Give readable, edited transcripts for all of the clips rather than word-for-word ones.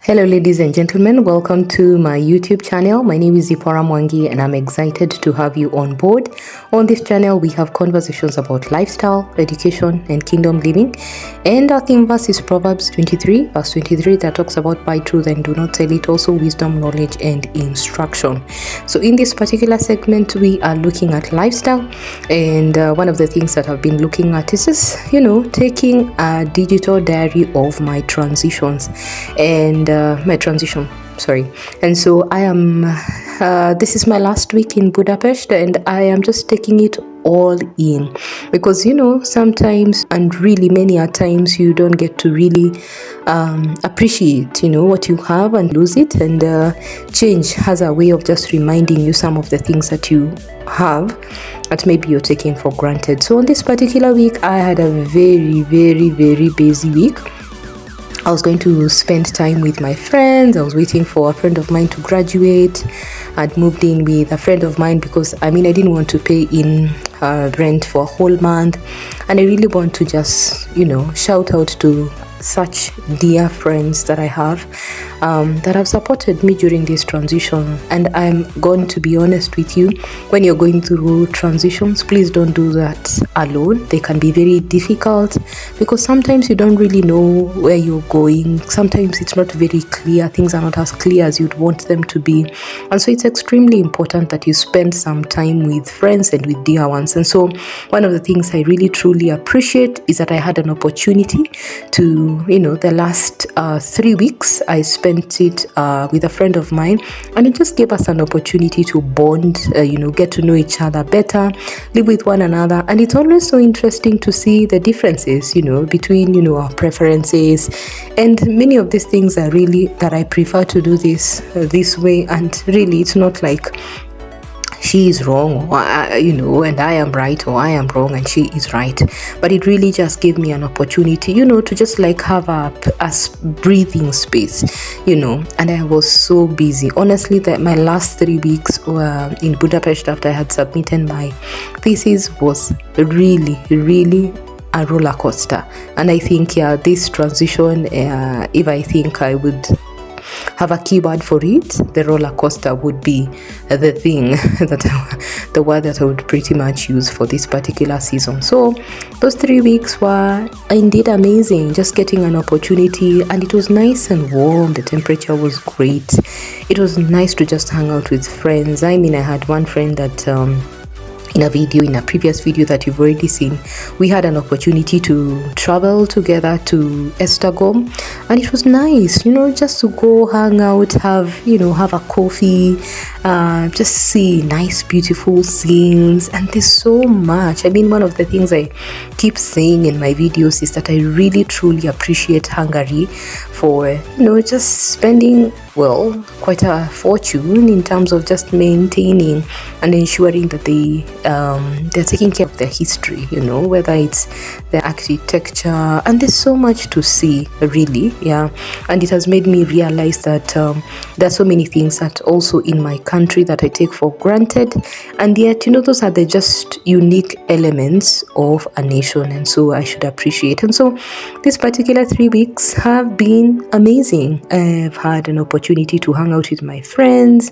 Hello ladies and gentlemen, welcome to my YouTube channel. My name is Zipporah Mwangi and I'm excited to have you on board. On this channel we have conversations about lifestyle, education and kingdom living, and our theme verse is Proverbs 23 verse 23 that talks about buy truth and do not sell it, also wisdom, knowledge and instruction. So in this particular segment we are looking at lifestyle, and one of the things that I've been looking at is just taking a digital diary of my transitions and my transition, and so I am this is my last week in Budapest and I am just taking it all in, because sometimes, and really many a times, you don't get to really appreciate what you have and lose it, and change has a way of just reminding you some of the things that you have that maybe you're taking for granted. So on this particular week I had a very busy week. I was going to spend time with my friends. I was waiting for a friend of mine to graduate. I'd moved in with a friend of mine because I didn't want to pay in rent for a whole month, and I really want to just shout out to such dear friends that I have that have supported me during this transition. And I'm going to be honest with you, when you're going through transitions, please don't do that alone. They can be very difficult because sometimes you don't really know where you're going. Sometimes it's not very clear. Things are not as clear as you'd want them to be, and so it's extremely important that you spend some time with friends and with dear ones. And so one of the things I really truly appreciate is that I had an opportunity to the last 3 weeks I spent it with a friend of mine, and it just gave us an opportunity to bond, get to know each other better, live with one another. And it's always so interesting to see the differences between our preferences, and many of these things are really that I prefer to do this way. And really it's not like she is wrong, or and I am right, or I am wrong and she is right, but it really just gave me an opportunity to just like have a breathing space, and I was so busy. Honestly, that my last 3 weeks in Budapest after I had submitted my thesis was really a roller coaster. And I think this transition, if I think I would have a keyword for it, the roller coaster would be the thing the word that I would pretty much use for this particular season. So those 3 weeks were indeed amazing, just getting an opportunity, and it was nice and warm. The temperature was great. It was nice to just hang out with friends. I had one friend that in a previous video that you've already seen, we had an opportunity to travel together to Esztergom, and it was nice, just to go hang out, have a coffee, just see nice beautiful scenes. And there's so much. One of the things I keep saying in my videos is that I really truly appreciate Hungary for just spending quite a fortune in terms of just maintaining and ensuring that they're taking care of their history, whether it's the architecture, and there's so much to see, really. And it has made me realize that there are so many things that also in my country that I take for granted, and yet those are the just unique elements of a nation, and so I should appreciate. And so this particular 3 weeks have been amazing. I've had an opportunity to hang out with my friends,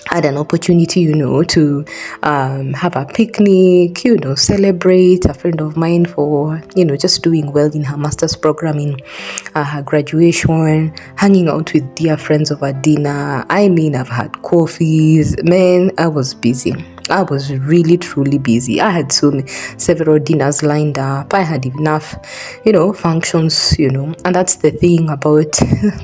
had an opportunity to have a picnic, celebrate a friend of mine for just doing well in her master's program in her graduation, hanging out with dear friends over dinner. I've had coffees. Man, I was busy. I was really truly busy. I had several dinners lined up. I had enough functions, and that's the thing about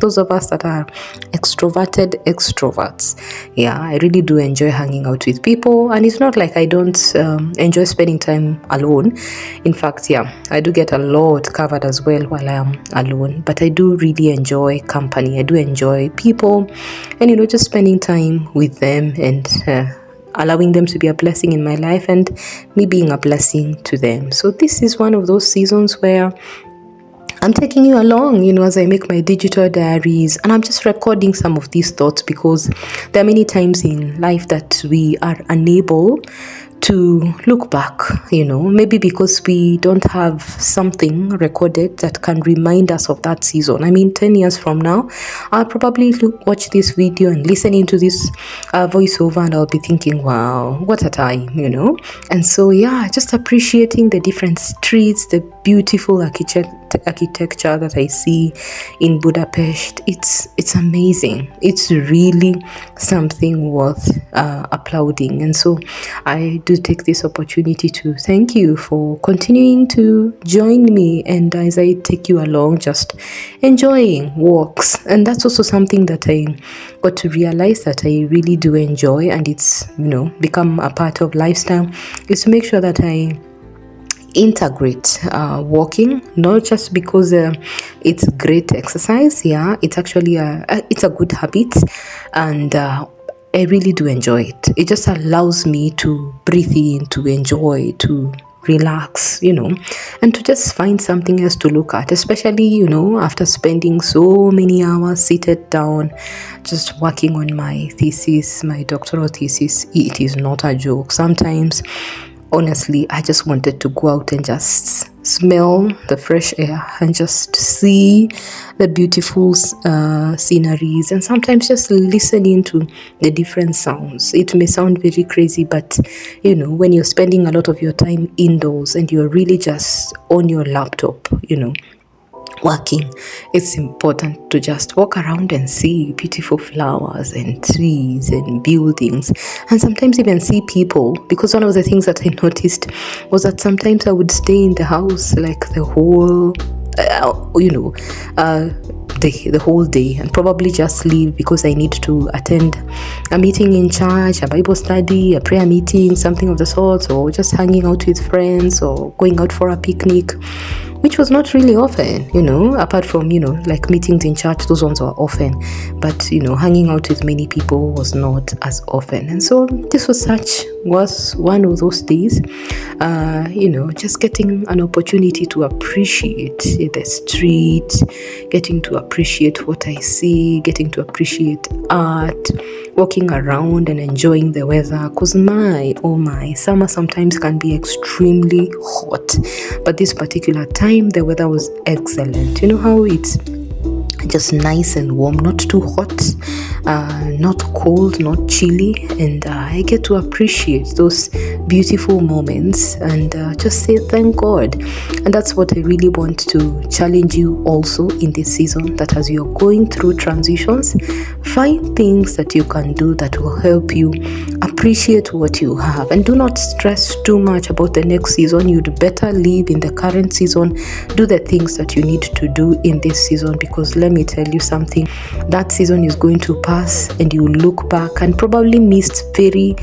those of us that are extroverted extroverts. I really do enjoy hanging out with people, and it's not like I don't enjoy spending time alone. In fact, I do get a lot covered as well while I am alone, but I do really enjoy company. I do enjoy people, and just spending time with them, and allowing them to be a blessing in my life, and me being a blessing to them. So this is one of those seasons where I'm taking you along, as I make my digital diaries, and I'm just recording some of these thoughts, because there are many times in life that we are unable to look back, maybe because we don't have something recorded that can remind us of that season. I mean, 10 years from now, I'll probably watch this video and listen into this voiceover, and I'll be thinking, wow, what a time, And so, just appreciating the different streets, the beautiful architecture that I see in Budapest. It's amazing. It's really something worth applauding. And so I do take this opportunity to thank you for continuing to join me, and as I take you along, just enjoying walks. And that's also something that I got to realize that I really do enjoy, and it's become a part of lifestyle, is to make sure that I integrate walking, not just because it's great exercise. It's actually it's a good habit, and I really do enjoy it. It just allows me to breathe in, to enjoy, to relax, and to just find something else to look at, especially, after spending so many hours seated down, just working on my thesis, my doctoral thesis. It is not a joke. Sometimes, honestly, I just wanted to go out and just smell the fresh air and just see the beautiful sceneries, and sometimes just listening to the different sounds. It may sound very crazy, but when you're spending a lot of your time indoors and you're really just on your laptop, working, it's important to just walk around and see beautiful flowers and trees and buildings, and sometimes even see people. Because one of the things that I noticed was that sometimes I would stay in the house like the whole the whole day, and probably just leave because I need to attend a meeting in church, a Bible study, a prayer meeting, something of the sort, or just hanging out with friends, or going out for a picnic, which was not really often, apart from, like meetings in church. Those ones were often, but, hanging out with many people was not as often. And so this was one of those days, just getting an opportunity to appreciate the street, getting to appreciate what I see, getting to appreciate art, walking around and enjoying the weather. Because my summer sometimes can be extremely hot, but this particular time the weather was excellent. You know how it's just nice and warm, not too hot, not cold, not chilly, and I get to appreciate those beautiful moments and just say thank God. And that's what I really want to challenge you also in this season, that as you're going through transitions, find things that you can do that will help you appreciate what you have, and do not stress too much about the next season. You'd better live in the current season, do the things that you need to do in this season, because let me tell you something, that season is going to pass and you look back and probably missed very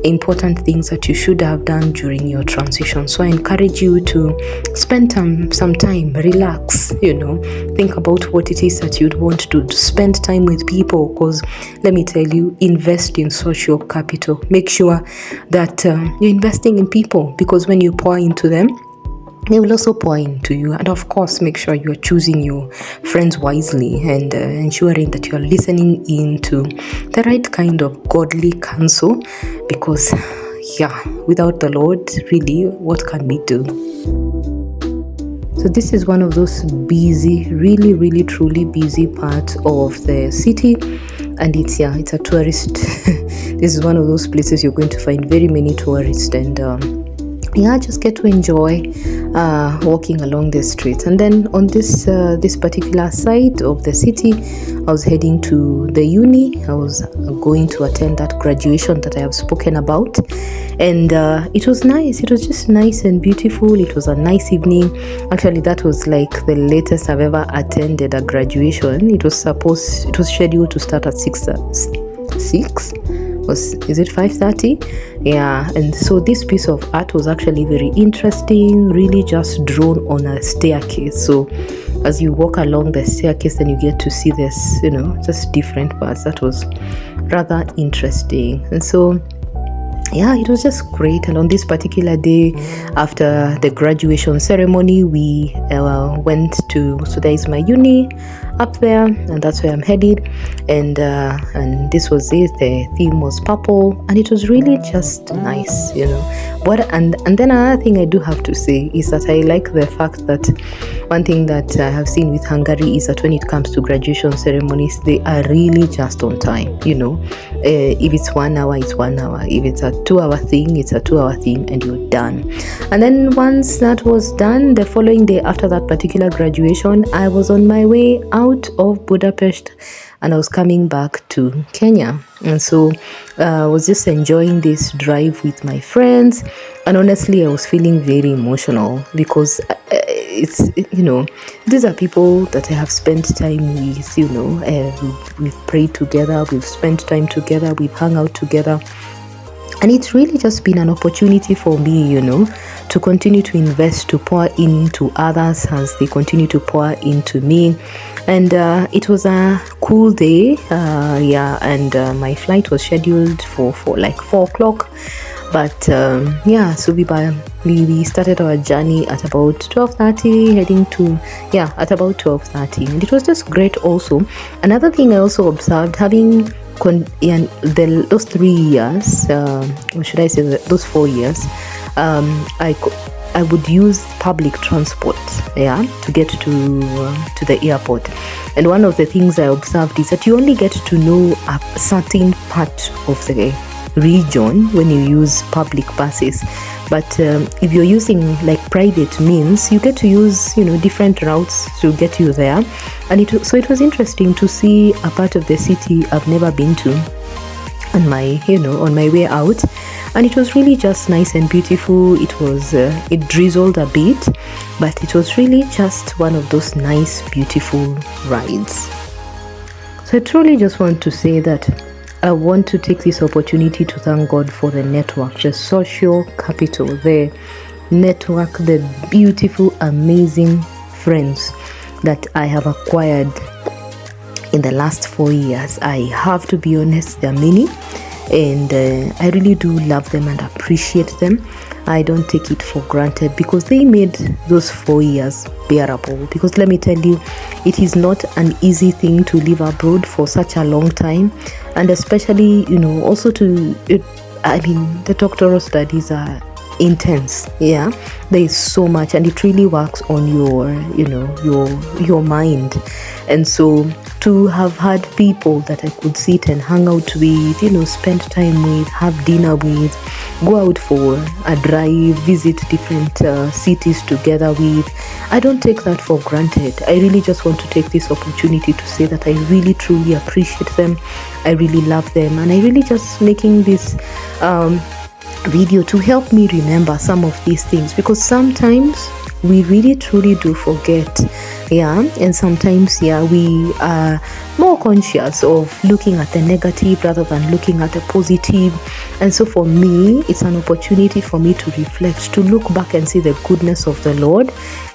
important things that you should have done during your transition. So I encourage you to spend some time, relax, think about what it is that you'd want to spend time with people, because let me tell you, invest in social capital. Make sure that you're investing in people, because when you pour into them, they will also pour into you. And of course, make sure you're choosing your friends wisely and ensuring that you're listening into the right kind of godly counsel, because without the Lord, really, what can we do? So this is one of those busy, really, really, truly busy parts of the city, and it's a tourist. This is one of those places you're going to find very many tourists, and just get to enjoy walking along the streets. And then on this particular side of the city, I was heading to the uni. I was going to attend that graduation that I have spoken about, and it was nice. It was just nice and beautiful. It was a nice evening. Actually, that was like the latest I've ever attended a graduation. It was scheduled to start at 6. Is it 5:30? And so this piece of art was actually very interesting, really just drawn on a staircase. So as you walk along the staircase, then you get to see this, just different parts. That was rather interesting. And so it was just great. And on this particular day, after the graduation ceremony, we went to, so there is my uni, up there, and that's where I'm headed. And this was it. The theme was purple, and it was really just nice, and then another thing I do have to say is that I like the fact that one thing that I have seen with Hungary is that when it comes to graduation ceremonies, they are really just on time. If it's 1 hour, it's 1 hour. If it's a 2-hour thing, it's a 2-hour thing, and you're done. And then once that was done, the following day after that particular graduation, I was on my way out of Budapest, and I was coming back to Kenya. And so I was just enjoying this drive with my friends, and honestly I was feeling very emotional because these are people that I have spent time with. We've prayed together, we've spent time together, we've hung out together. And it's really just been an opportunity for me, to continue to invest, to pour into others as they continue to pour into me. And it was a cool day, and my flight was scheduled for like 4 o'clock. But so we started our journey at about 12:30, heading to at about 12:30, and it was just great. Also, another thing I also observed, having those 3 years, or should I say those 4 years, I would use public transport to get to the airport. And one of the things I observed is that you only get to know a certain part of the region when you use public buses, but if you're using like private means, you get to use different routes to get you there. And it was interesting to see a part of the city I've never been to on my way out, and it was really just nice and beautiful. It drizzled a bit, but it was really just one of those nice, beautiful rides. So I truly just want to say that I want to take this opportunity to thank God for the network, the social capital, the network, the beautiful, amazing friends that I have acquired in the last 4 years. I have to be honest, there are many, and I really do love them and appreciate them. I don't take it for granted because they made those 4 years bearable. Because let me tell you, it is not an easy thing to live abroad for such a long time, and especially also the doctoral studies are intense. There is so much, and it really works on your mind. And so to have had people that I could sit and hang out with, spend time with, have dinner with, go out for a drive, visit different cities together with, I don't take that for granted. I really just want to take this opportunity to say that I really truly appreciate them. I really love them, and I really just making this video to help me remember some of these things, because sometimes we really truly do forget, and sometimes we are more conscious of looking at the negative rather than looking at the positive. And so for me, it's an opportunity for me to reflect, to look back and see the goodness of the Lord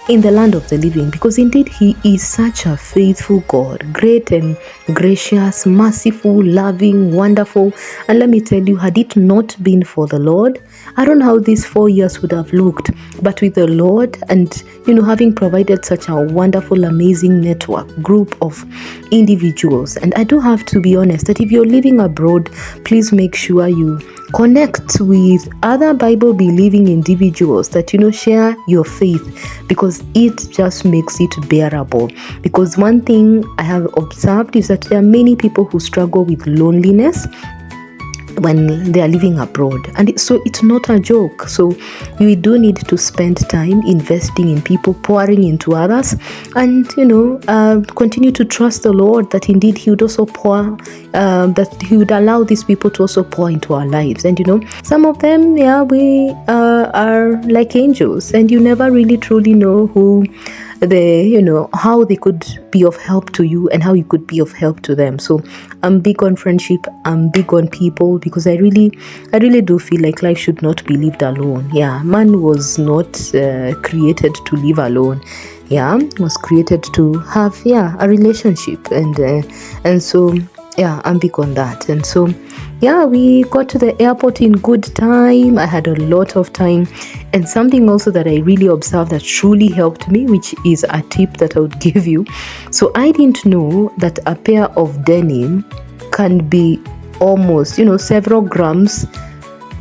in the land of the living, because indeed He is such a faithful God, great and gracious, merciful, loving, wonderful. And let me tell you, had it not been for the Lord, I don't know how these 4 years would have looked. But with the Lord, and having provided such a wonderful, amazing network, group of individuals, and I do have to be honest that if you're living abroad, please make sure you connect with other Bible believing individuals that share your faith, because it just makes it bearable. Because one thing I have observed is that there are many people who struggle with loneliness when they are living abroad, and so it's not a joke. So we do need to spend time investing in people, pouring into others, and continue to trust the Lord that indeed He would also pour, that He would allow these people to also pour into our lives. And some of them we are like angels, and you never really truly know who how they could be of help to you and how you could be of help to them. So I'm big on friendship, I'm big on people, because I really do feel like life should not be lived alone. Man was not created to live alone. Was created to have a relationship, and so yeah, I'm big on that. And so yeah, we got to the airport in good time. I had a lot of time. And something also that I really observed that truly helped me, which is a tip that I would give you. So I didn't know that a pair of denim can be almost, several grams.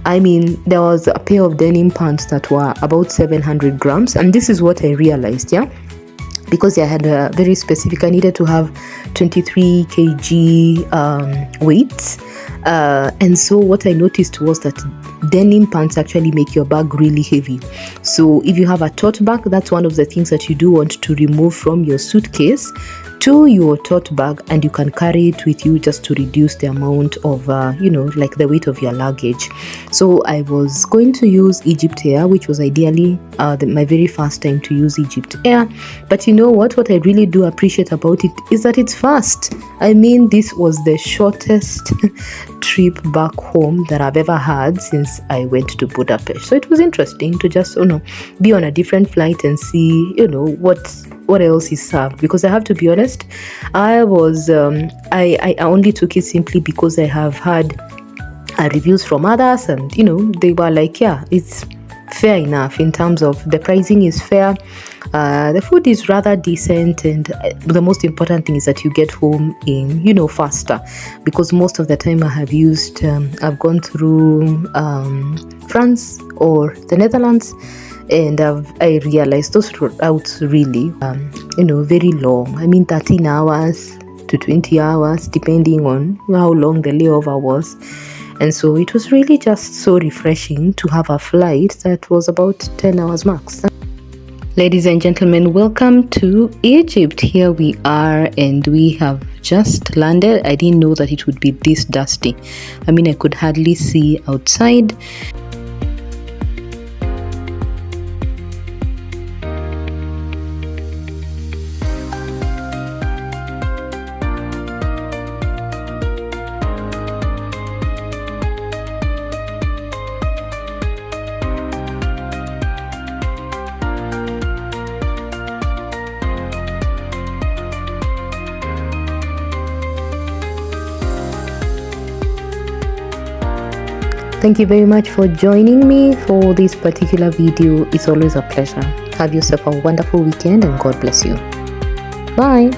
I mean, there was a pair of denim pants that were about 700 grams. And this is what I realized, yeah, because I had a very specific, I needed to have 23 kg weight. And so what I noticed was that denim pants actually make your bag really heavy. So if you have a tote bag, that's one of the things that you do want to remove from your suitcase to your tote bag, and you can carry it with you just to reduce the amount of like the weight of your luggage. So I was going to use Egypt Air, which was ideally my very first time to use Egypt Air. But you know what I really do appreciate about it is that it's fast. I mean, this was the shortest trip back home that I've ever had since I went to Budapest. So it was interesting to just be on a different flight and see what else is served, because I have to be honest, I was I only took it simply because I have had reviews from others, and they were like, yeah, it's fair enough in terms of the pricing is fair, the food is rather decent, and the most important thing is that you get home in faster, because most of the time I have used I've gone through France or the Netherlands, and I realized those routes really very long. I mean 13 hours to 20 hours depending on how long the layover was. And so it was really just so refreshing to have a flight that was about 10 hours max. Ladies and gentlemen, welcome to Egypt. Here we are, and we have just landed. I didn't know that it would be this dusty. I mean, I could hardly see outside. Thank you very much for joining me for this particular video. It's always a pleasure. Have yourself a wonderful weekend, and God bless you. Bye.